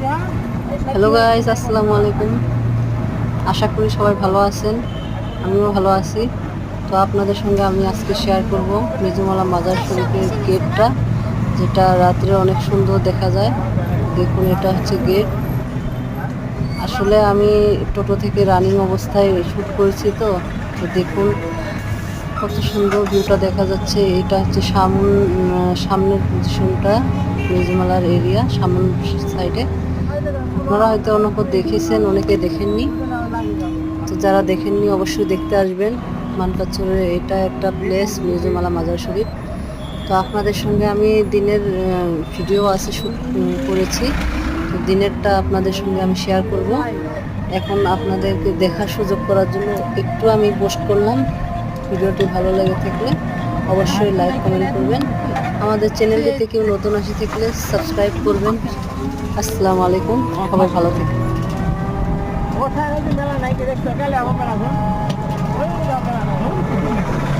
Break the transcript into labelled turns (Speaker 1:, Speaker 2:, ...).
Speaker 1: Hello guys, আসসালামু আলাইকুম। আশা করি সবাই ভালো আছেন, আমিও ভালো আছি। তো আপনাদের সঙ্গে আমি আজকে শেয়ার করব মিজুমালা মাজার শরীফের গেটটা, যেটা রাত্রে অনেক সুন্দর দেখা যায়। দেখুন, এটা হচ্ছে গেট। আসলে আমি টোটো থেকে রানিং অবস্থায় শ্যুট করেছি, তো তো দেখুন কত সুন্দর ভিউটা দেখা যাচ্ছে। এটা হচ্ছে সামনের পজিশনটা, মিজুমালার এরিয়া সামন সাইডে। আপনারা হয়তো অনেকে দেখেছেন, অনেকে দেখেননি। তো যারা দেখেননি অবশ্যই দেখতে আসবেন। মানকাচুরের এটা একটা প্লেস, মিউজিমালা মাজার শরীফ। তো আপনাদের সঙ্গে আমি দিনের ভিডিও আছে শ্যুট করেছি, তো দিনেরটা আপনাদের সঙ্গে আমি শেয়ার করব। এখন আপনাদেরকে দেখার সুযোগ করার জন্য একটু আমি পোস্ট করলাম। ভিডিওটি ভালো লেগে থাকলে অবশ্যই লাইক কমেন্ট করবেন। আমাদের চ্যানেলটিতে কেউ নতুন আসে থাকলে সাবস্ক্রাইব করবেন। আসসালামু আলাইকুম, সবাই ভালো থাকবেন।